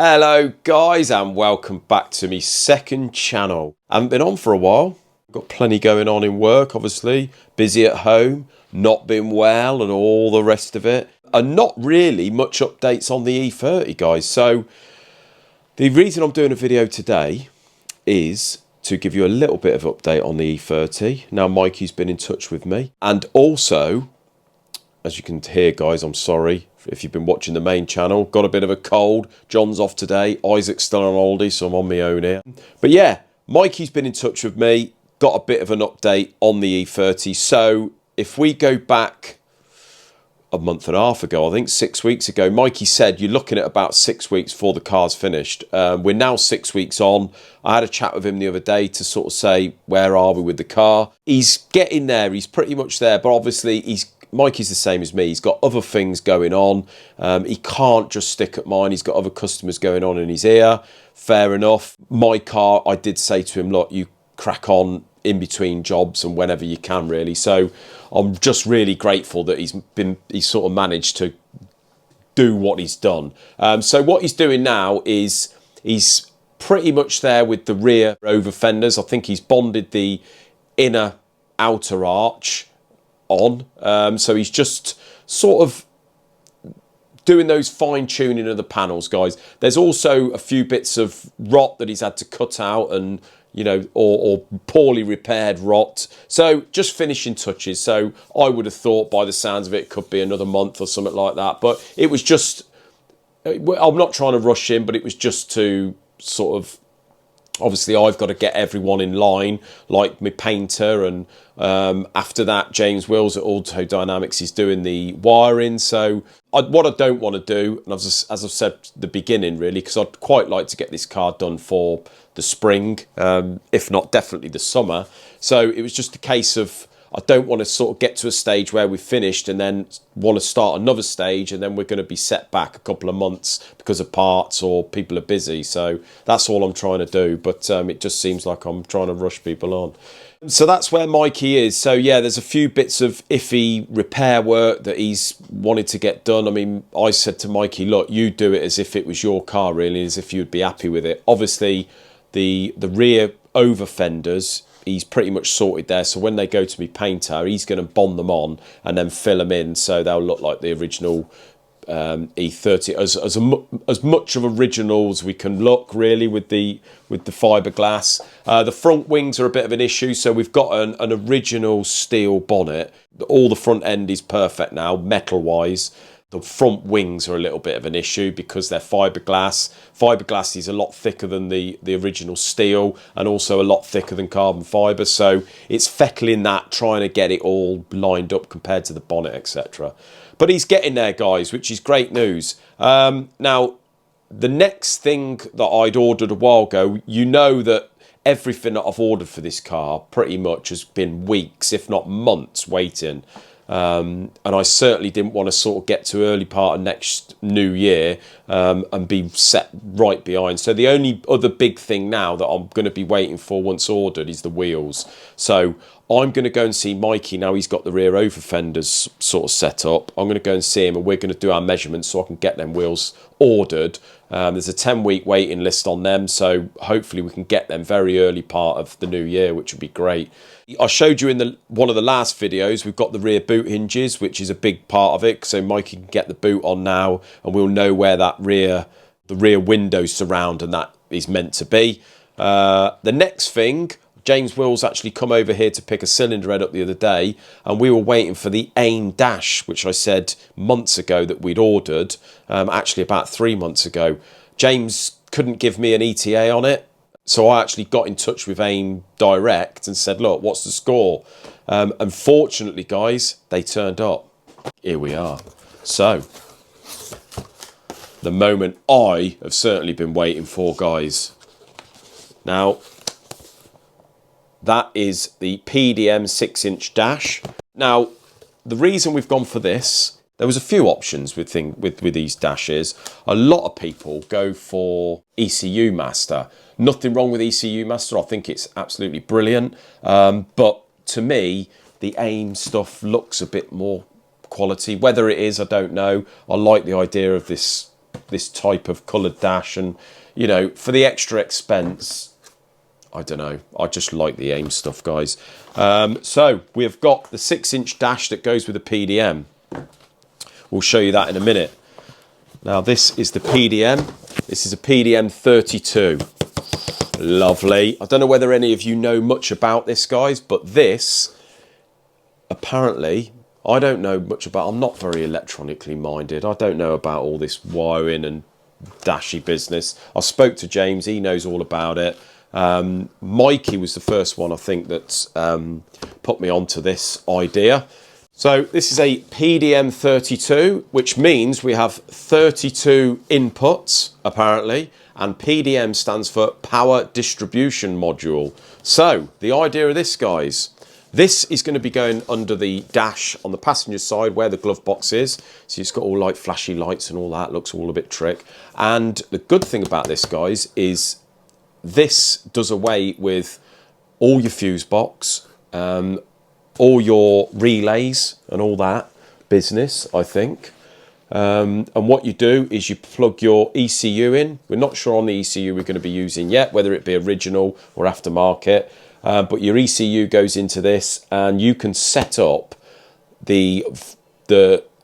Hello guys and welcome back to my second channel. I haven't been on for a while. Got plenty going on in work, obviously. Busy at home, not been well and all the rest of it. And not really much updates on the E30 guys. So the reason I'm doing a video today is to give you a little bit of update on the E30. Now Mikey's been in touch with me. And also, as you can hear guys, I'm sorry if you've been watching the main channel. Got a bit of a cold. John's off today. Isaac's still on holiday, so I'm on my own here. But yeah, Mikey's been in touch with me. Got a bit of an update on the E30. So if we go back a month and a half ago, I think 6 weeks ago, Mikey said you're looking at about 6 weeks before the car's finished. We're now 6 weeks on. I had a chat with him the other day to sort of say, where are we with the car? He's getting there. He's pretty much there, but obviously Mikey's the same as me. He's got other things going on. He can't just stick at mine. He's got other customers going on in his ear. Fair enough. My car, I did say to him, look, you crack on in between jobs and whenever you can, really. So I'm just really grateful that he's sort of managed to do what he's done. So what he's doing now is he's pretty much there with the rear over fenders. I think he's bonded the inner outer arch on, so he's just sort of doing those fine tuning of the panels, guys. There's also a few bits of rot that he's had to cut out, and you know, or poorly repaired rot, so just finishing touches. So I would have thought by the sounds of it could be another month or something like that, but it was just, I'm not trying to rush in, but it was just to sort of, obviously I've got to get everyone in line, like my painter, and after that James Wills at Auto Dynamics is doing the wiring. So what I don't want to do, and as I've said at the beginning really, because I'd quite like to get this car done for the spring, if not definitely the summer. So it was just a case of, I don't want to sort of get to a stage where we've finished and then want to start another stage, and then we're going to be set back a couple of months because of parts or people are busy. So that's all I'm trying to do, but it just seems like I'm trying to rush people on. So that's where Mikey is. So yeah, there's a few bits of iffy repair work that he's wanted to get done. I mean, I said to Mikey, look, you do it as if it was your car, really, as if you'd be happy with it. Obviously, the rear over fenders, he's pretty much sorted there, so when they go to me painter, he's going to bond them on and then fill them in so they'll look like the original E30, as much of original as we can look, really, with the fiberglass. The front wings are a bit of an issue, so we've got an original steel bonnet. All the front end is perfect now, metal wise. The front wings are a little bit of an issue because they're fiberglass. Fiberglass is a lot thicker than the original steel, and also a lot thicker than carbon fiber. So it's fettling that, trying to get it all lined up compared to the bonnet, etc. But he's getting there, guys, which is great news. Now, the next thing that I'd ordered a while ago, you know that everything that I've ordered for this car pretty much has been weeks, if not months, waiting. And I certainly didn't want to sort of get to early part of next new year and be set right behind. So the only other big thing now that I'm going to be waiting for once ordered is the wheels. So I'm going to go and see Mikey now. He's got the rear over fenders sort of set up. I'm going to go and see him, and we're going to do our measurements so I can get them wheels ordered. There's a 10-week waiting list on them, so hopefully we can get them very early part of the new year, which would be great. I showed you in one of the last videos, we've got the rear boot hinges, which is a big part of it, so Mikey can get the boot on now, and we'll know where that the rear window surround and that is meant to be. The next thing, James Wills actually come over here to pick a cylinder head up the other day, and we were waiting for the AIM dash, which I said months ago that we'd ordered, actually about 3 months ago. James couldn't give me an ETA on it, so I actually got in touch with AIM direct and said, look, what's the score? Unfortunately, guys, they turned up. Here we are. So, the moment I have certainly been waiting for, guys. Now, that is the PDM 6-inch dash. Now, the reason we've gone for this, there was a few options with these dashes. A lot of people go for ECU Master. Nothing wrong with ECU Master. I think it's absolutely brilliant. But to me, the AIM stuff looks a bit more quality. Whether it is, I don't know. I like the idea of this this type of coloured dash, and you know, for the extra expense, I don't know, I just like the AIM stuff, guys. So we've got the 6-inch dash that goes with the PDM. We'll show you that in a minute. Now this is the PDM. This is a PDM 32. Lovely. I don't know whether any of you know much about this, guys, but this, apparently, I don't know much about. I'm not very electronically minded. I don't know about all this wiring and dashy business. I spoke to James. He knows all about it. Mikey was the first one, I think, that put me onto this idea. So this is a PDM 32, which means we have 32 inputs, apparently, and PDM stands for Power Distribution Module. So the idea of this, guys, this is going to be going under the dash on the passenger side where the glove box is. So it's got all like flashy lights and all that, looks all a bit trick. And the good thing about this, guys, is this does away with all your fuse box, all your relays and all that business, I think. And what you do is you plug your ECU in. We're not sure on the ECU we're going to be using yet, whether it be original or aftermarket. But your ECU goes into this, and you can set up the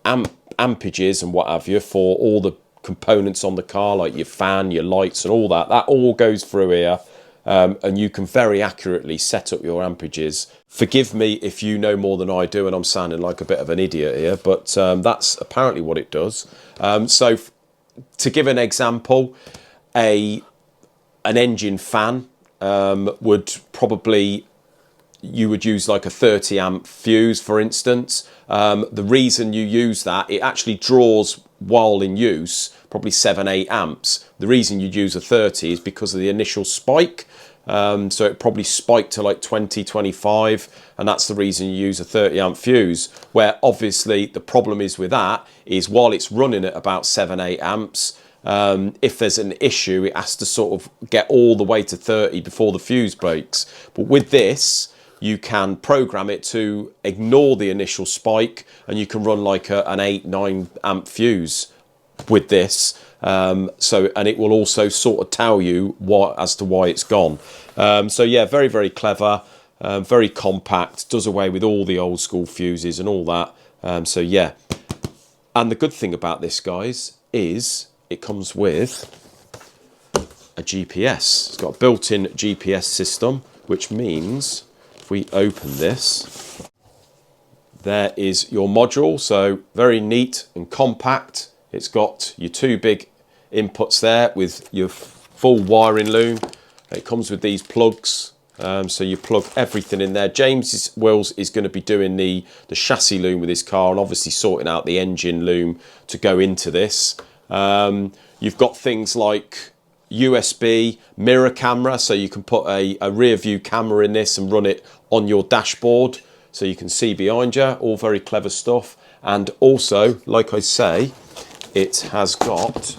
ampages and what have you for all the components on the car, like your fan, your lights and all that. That all goes through here, and you can very accurately set up your ampages. Forgive me if you know more than I do and I'm sounding like a bit of an idiot here, but that's apparently what it does. So to give an example, an engine fan would probably, you would use like a 30 amp fuse, for instance. The reason you use that, it actually draws while in use probably 7-8 amps. The reason you'd use a 30 is because of the initial spike. So it probably spiked to like 20-25, and that's the reason you use a 30 amp fuse, where obviously the problem is with that is while it's running at about 7-8 amps, if there's an issue, it has to sort of get all the way to 30 before the fuse breaks. But with this, you can program it to ignore the initial spike, and you can run like an 8-9 amp fuse with this. And it will also sort of tell you as to why it's gone. So yeah, very, very clever, very compact, does away with all the old school fuses and all that. So yeah, and the good thing about this, guys, is it comes with a GPS. It's got a built-in GPS system, which means if we open this, there is your module. So very neat and compact. It's got your two big inputs there with your full wiring loom. It comes with these plugs, so you plug everything in there. James Wills is going to be doing the chassis loom with his car, and obviously sorting out the engine loom to go into this. You've got things like USB mirror camera, so you can put a rear view camera in this and run it on your dashboard so you can see behind you. All very clever stuff. And also, like I say, it has got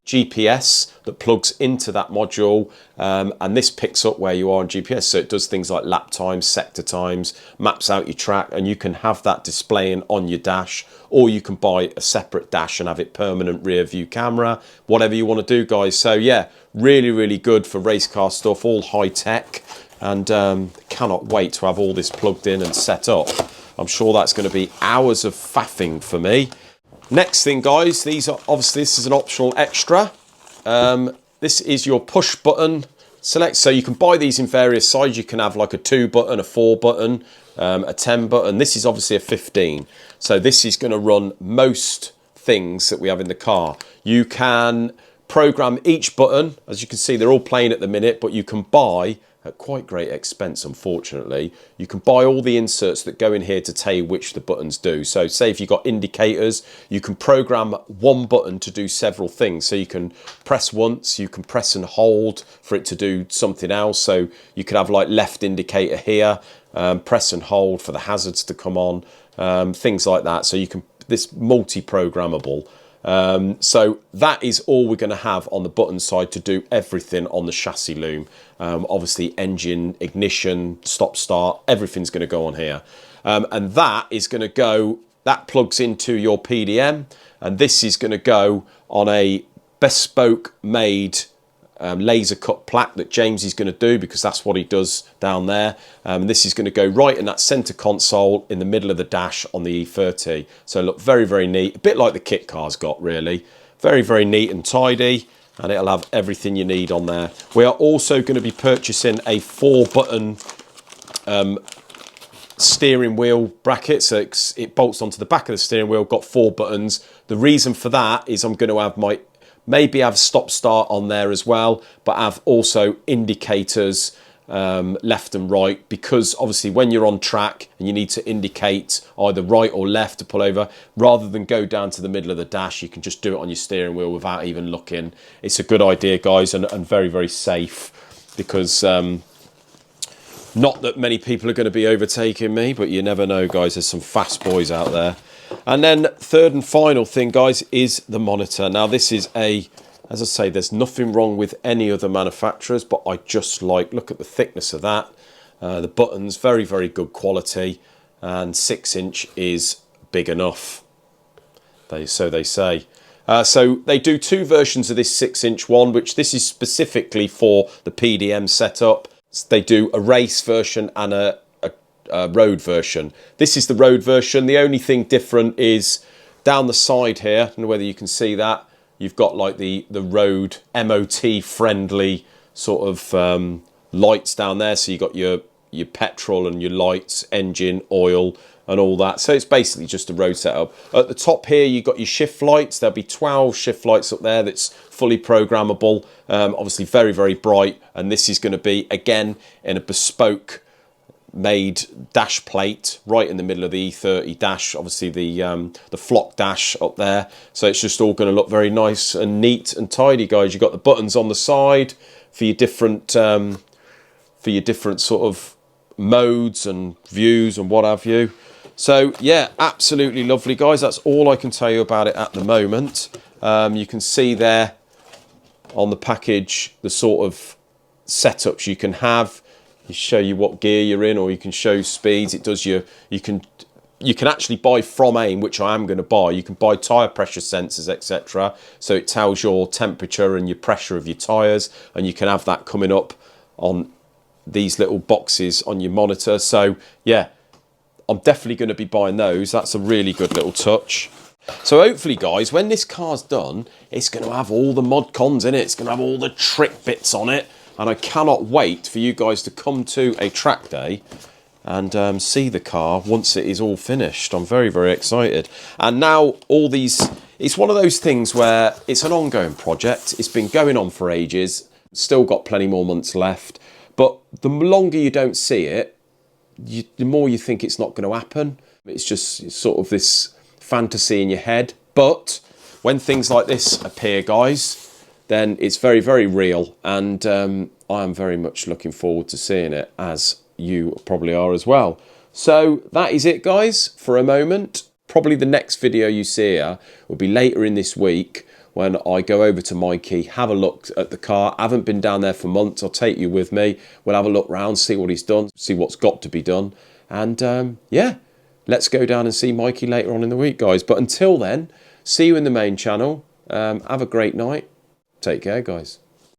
GPS that plugs into that module, and this picks up where you are on GPS, so it does things like lap times, sector times, maps out your track, and you can have that displaying on your dash, or you can buy a separate dash and have it permanent rear view camera, whatever you want to do, guys. So yeah, really, really good for race car stuff, all high tech, and cannot wait to have all this plugged in and set up. I'm sure that's going to be hours of faffing for me. Next thing, guys, these are obviously, this is an optional extra. This is your push button select. So you can buy these in various sizes. You can have like a 2 button, a 4 button, a 10 button. This is obviously a 15. So this is going to run most things that we have in the car. You can program each button. As you can see, they're all playing at the minute, but you can buy at quite great expense, unfortunately. You can buy all the inserts that go in here to tell you which the buttons do. So say if you've got indicators, you can program one button to do several things. So you can press once, you can press and hold for it to do something else. So you could have like left indicator here, press and hold for the hazards to come on, things like that. So you can, this multi-programmable. So that is all we're going to have on the button side to do everything on the chassis loom. Obviously engine, ignition, stop start, everything's going to go on here. And that is going to go that plugs into your PDM, and this is going to go on a bespoke made laser cut plaque that James is going to do, because that's what he does down there. This is going to go right in that center console in the middle of the dash on the E30. So look, very, very neat, a bit like the kit car's got, really. Very, very neat and tidy, and it'll have everything you need on there. We are also going to be purchasing a 4-button steering wheel bracket, so it bolts onto the back of the steering wheel, got 4 buttons. The reason for that is I'm going to have maybe have stop start on there as well, but have also indicators left and right, because obviously when you're on track and you need to indicate either right or left to pull over, rather than go down to the middle of the dash, you can just do it on your steering wheel without even looking. It's a good idea, guys, and very, very safe, because not that many people are going to be overtaking me, but you never know, guys. There's some fast boys out there. And then third and final thing, guys, is the monitor. Now, this is as I say, there's nothing wrong with any other manufacturers, but I just look at the thickness of that. The buttons, very, very good quality, and 6-inch is big enough. So they say. So they do 2 versions of this 6-inch one, which this is specifically for the PDM setup. They do a race version and a road version. This is the road version. The only thing different is down the side here, I don't know whether you can see that, you've got like the road MOT friendly sort of lights down there. So you've got your petrol and your lights, engine, oil and all that. So it's basically just a road setup. At the top here, you've got your shift lights. There'll be 12 shift lights up there that's fully programmable. Obviously very, very bright. And this is going to be, again, in a bespoke made dash plate right in the middle of the E30 dash, obviously the flock dash up there. So it's just all going to look very nice and neat and tidy, guys. You've got the buttons on the side for your different sort of modes and views and what have you. So yeah, absolutely lovely, guys. That's all I can tell you about it at the moment. You can see there on the package the sort of setups you can have. You show you what gear you're in, or you can show speeds. It does you can actually buy from AIM, which I am going to buy. You can buy tyre pressure sensors, etc. So it tells your temperature and your pressure of your tyres, and you can have that coming up on these little boxes on your monitor. So yeah, I'm definitely going to be buying those. That's a really good little touch. So hopefully, guys, when this car's done, it's going to have all the mod cons in it. It's going to have all the trick bits on it. And I cannot wait for you guys to come to a track day and see the car once it is all finished. I'm very, very excited. And now all these, it's one of those things where it's an ongoing project. It's been going on for ages. Still got plenty more months left. But the longer you don't see it, the more you think it's not going to happen. It's just sort of this fantasy in your head. But when things like this appear, guys, then it's very, very real, and I am very much looking forward to seeing it, as you probably are as well. So that is it, guys, for a moment. Probably the next video you see here will be later in this week, when I go over to Mikey, have a look at the car. I haven't been down there for months. I'll take you with me. We'll have a look round, see what he's done, see what's got to be done. And yeah, let's go down and see Mikey later on in the week, guys. But until then, see you in the main channel. Have a great night. Take care, guys.